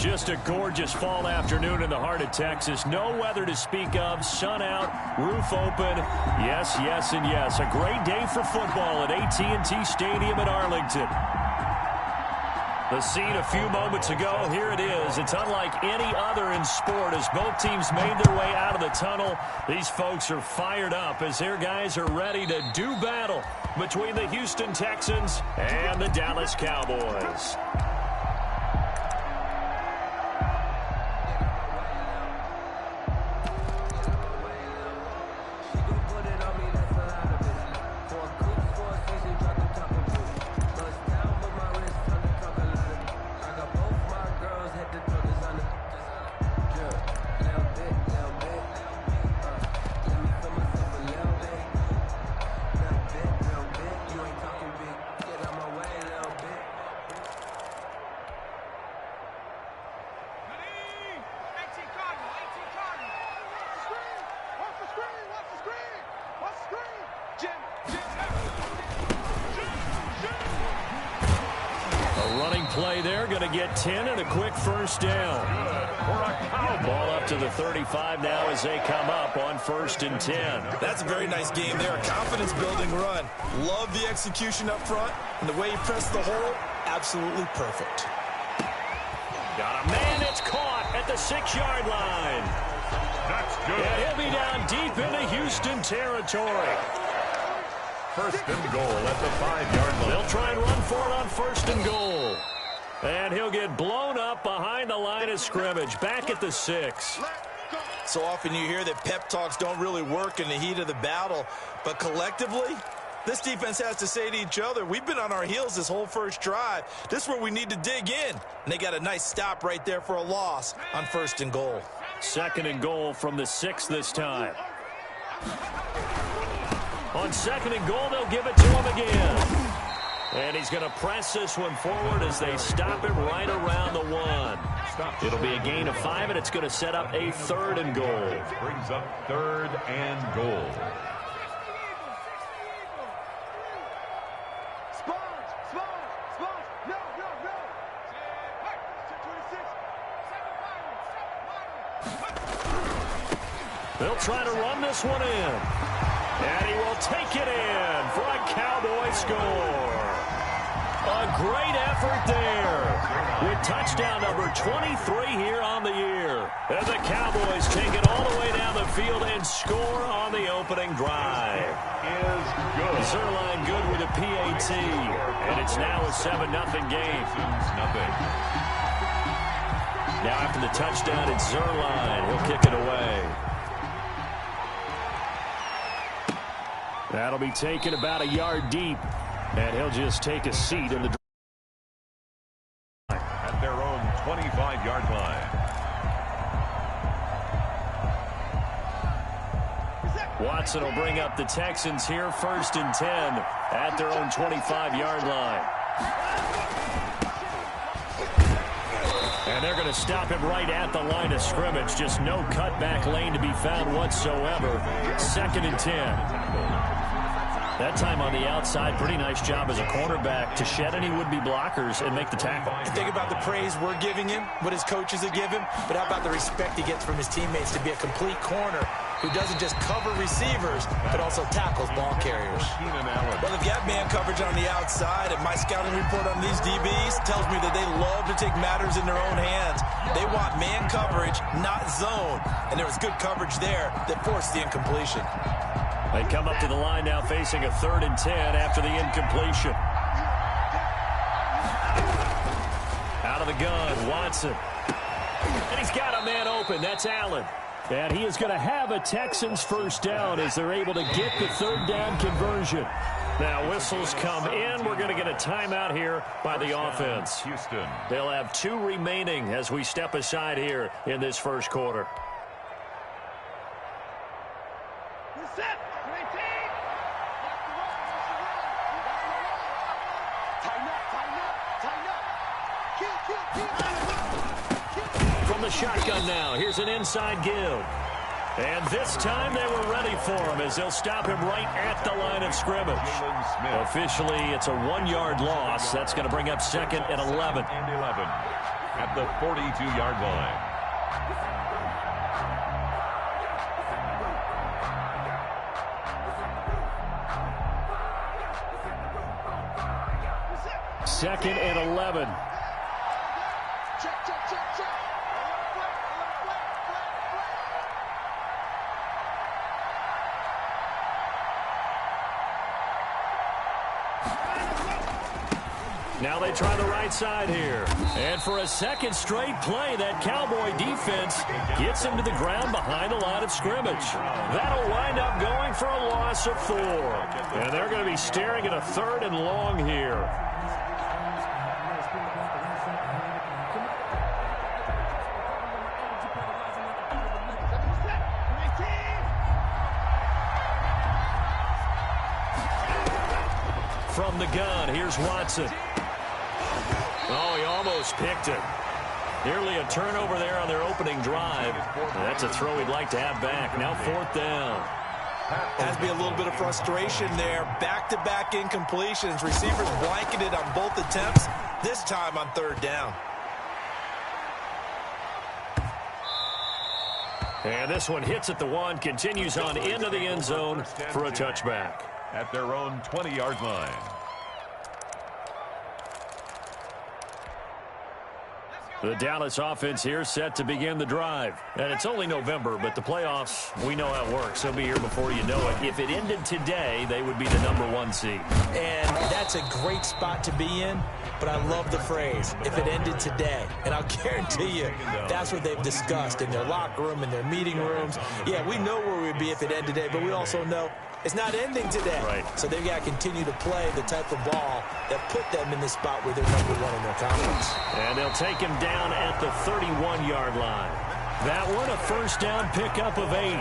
Just a gorgeous fall afternoon in the heart of Texas. No weather to speak of. Sun out, roof open. Yes, yes, and yes. A great day for football at AT&T Stadium in Arlington. The scene a few moments ago, here it is. It's unlike any other in sport as both teams made their way out of the tunnel. These folks are fired up as their guys are ready to do battle between the Houston Texans and the Dallas Cowboys. Play there, going to get 10 and a quick first down. Ball up to the 35 now as they come up on 1st and 10. That's a very nice game there. A confidence-building run. Love the execution up front. And the way he pressed the hole, absolutely perfect. Got a man that's caught at the 6-yard line. That's good. And he'll be down deep into Houston territory. 1st and goal at the 5-yard line. They'll try and run for it on 1st and goal. And he'll get blown up behind the line of scrimmage, back at the 6. So often you hear that pep talks don't really work in the heat of the battle, but collectively, this defense has to say to each other, we've been on our heels this whole first drive. This is where we need to dig in. And they got a nice stop right there for a loss on 1st and goal. 2nd and goal from the 6 this time. On 2nd and goal, they'll give it to him again. And he's going to press this one forward as they stop him right around the 1. It'll be a gain of 5, and it's going to set up a 3rd and goal. Brings up 3rd and goal. They'll try to run this one in. And he will take it in for a Cowboy score. A great effort there with touchdown number 23 here on the year. And the Cowboys take it all the way down the field and score on the opening drive. Is good. Zerline good with a PAT. And it's now a 7-0 game. Now after the touchdown, it's Zerline. He'll kick it away. That'll be taken about a yard deep, and he'll just take a seat in the at their own 25-yard line. Watson will bring up the Texans here, 1st and 10 at their own 25-yard line. And they're going to stop him right at the line of scrimmage. Just no cutback lane to be found whatsoever. 2nd and 10. That time on the outside, pretty nice job as a cornerback to shed any would-be blockers and make the tackle. Think about the praise we're giving him, what his coaches have given, but how about the respect he gets from his teammates to be a complete corner who doesn't just cover receivers, but also tackles ball carriers. Well, if you have man coverage on the outside, and my scouting report on these DBs tells me that they love to take matters in their own hands. They want man coverage, not zone. And there was good coverage there that forced the incompletion. They come up to the line now facing a 3rd and 10 after the incompletion. Out of the gun, Watson. And he's got a man open. That's Allen. And he is going to have a Texans 1st down as they're able to get the 3rd down conversion. Now whistles come in. We're going to get a timeout here by the offense. Houston. They'll have 2 remaining as we step aside here in this 1st quarter. From the shotgun now, here's an inside give. And this time they were ready for him as they'll stop him right at the line of scrimmage. Officially, it's a 1-yard loss. That's going to bring up 2nd and 11. at the 42-yard line. Second and 11. Now they try the right side here. And for a second straight play, that Cowboy defense gets him to the ground behind the line of scrimmage. That'll wind up going for a loss of 4. And they're going to be staring at a 3rd and long here. From the gun, here's Watson. Oh, he almost picked it. Nearly a turnover there on their opening drive. That's a throw he'd like to have back. Now 4th down. Has to be a little bit of frustration there. Back-to-back incompletions. Receivers blanketed on both attempts. This time on 3rd down. And this one hits at the 1, continues on into the end zone for a touchback. At their own 20-yard line. The Dallas offense here set to begin the drive. And it's only November, but the playoffs, we know how it works. They'll be here before you know it. If it ended today, they would be the #1 seed. And that's a great spot to be in, but I love the phrase, if it ended today. And I'll guarantee you, that's what they've discussed in their locker room, in their meeting rooms. Yeah, we know where we'd be if it ended today, but we also know it's not ending today. Right. So they've got to continue to play the type of ball that put them in the spot where they're #1 in their conference. And they'll take him down at the 31-yard line. That one, a first down pickup of 8.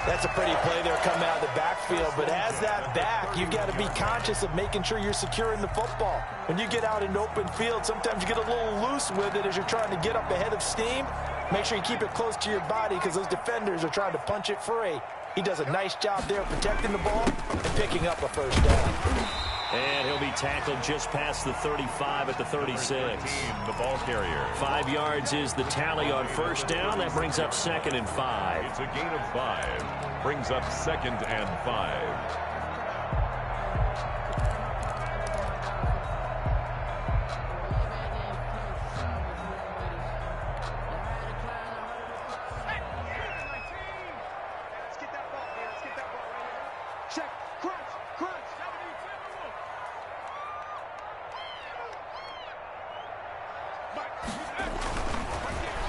That's a pretty play there coming out of the backfield. But as that back, you've got to be conscious of making sure you're securing the football. When you get out in open field, sometimes you get a little loose with it as you're trying to get up ahead of steam. Make sure you keep it close to your body because those defenders are trying to punch it free. He does a nice job there protecting the ball and picking up a first down. And he'll be tackled just past the 35 at the 36. The ball carrier. 5 yards is the tally on first down. That brings up 2nd and 5. It's a gain of 5. Brings up 2nd and 5.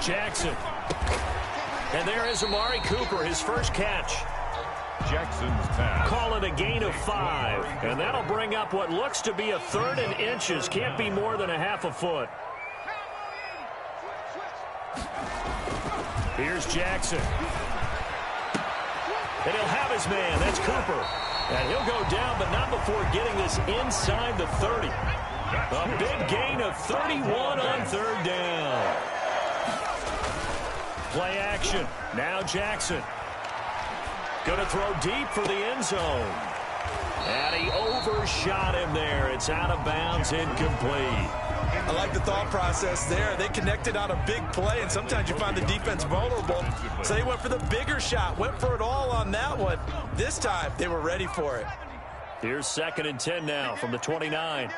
Jackson. And there is Amari Cooper, his first catch. Jackson's pass. Call it a gain of 5. And that'll bring up what looks to be a 3rd and inches. Can't be more than a half a foot. Here's Jackson. And he'll have his man. That's Cooper. And he'll go down, but not before getting this inside the 30. A big gain of 31 on 3rd down. Play action. Now Jackson. Going to throw deep for the end zone. And he overshot him there. It's out of bounds, incomplete. I like the thought process there. They connected on a big play, and sometimes you find the defense vulnerable. So they went for the bigger shot, went for it all on that one. This time, they were ready for it. Here's 2nd and 10 now from the 29.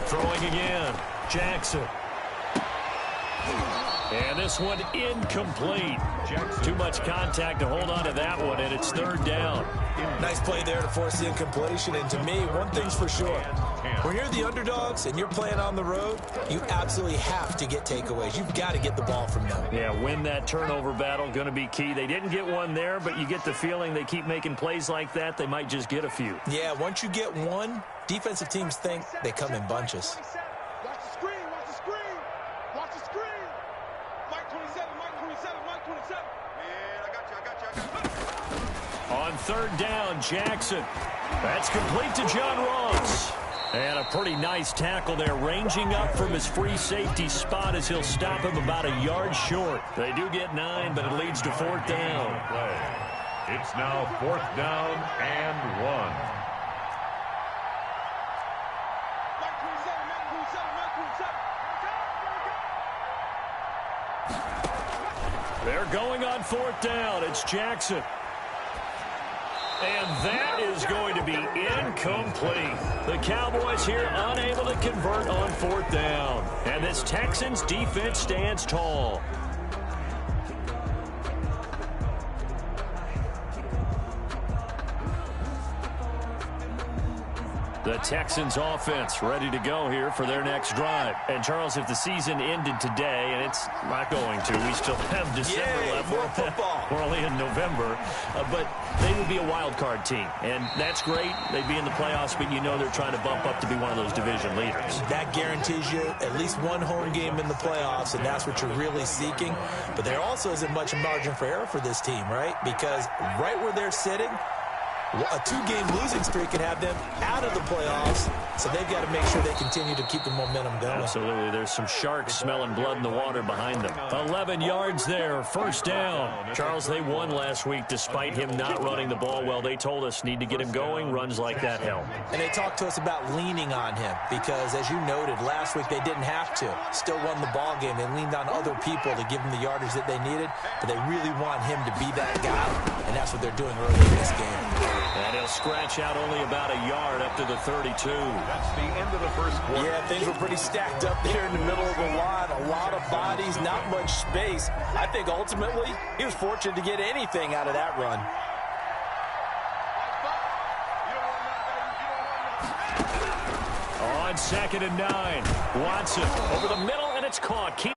Throwing again. Jackson. And this one incomplete. Too much contact to hold on to that one, and it's 3rd down. Nice play there to force the incompletion. And to me, one thing's for sure. When you're the underdogs and you're playing on the road, you absolutely have to get takeaways. You've got to get the ball from them. Yeah, win that turnover battle, going to be key. They didn't get one there, but you get the feeling they keep making plays like that, they might just get a few. Yeah, once you get one, defensive teams think they come in bunches. Watch the screen, watch the screen, watch the screen. Mike 27, Mike 27, Mike 27. Man, I got you. On 3rd down, Jackson. That's complete to John Ross. And a pretty nice tackle there, ranging up from his free safety spot as he'll stop him about a yard short. They do get 9, but it leads to 4th down. It's now 4th down and 1. They're going on 4th down. It's Jackson. And that is going to be incomplete. The Cowboys here unable to convert on 4th down. And this Texans defense stands tall. The Texans offense ready to go here for their next drive. And, Charles, if the season ended today, and it's not going to, we still have December left. More football. We're only in November. But they would be a wild card team. And that's great. They'd be in the playoffs, but you know they're trying to bump up to be one of those division leaders. That guarantees you at least one home game in the playoffs, and that's what you're really seeking. But there also isn't much margin for error for this team, right? Because right where they're sitting, a 2-game losing streak can have them out of the playoffs, so they've got to make sure they continue to keep the momentum going. Absolutely. There's some sharks smelling blood in the water behind them. 11 yards there, 1st down. Charles, they won last week despite him not running the ball well. They told us need to get him going. Runs like that help. And they talked to us about leaning on him because, as you noted, last week they didn't have to. Still won the ball game. They leaned on other people to give them the yardage that they needed, but they really want him to be that guy, and that's what they're doing early in this game. And he'll scratch out only about a yard up to the 32. That's the end of the first quarter. Yeah, things were pretty stacked up there in the middle of the line. A lot of bodies, not much space. I think ultimately he was fortunate to get anything out of that run. On 2nd and 9, Watson over the middle, and it's caught.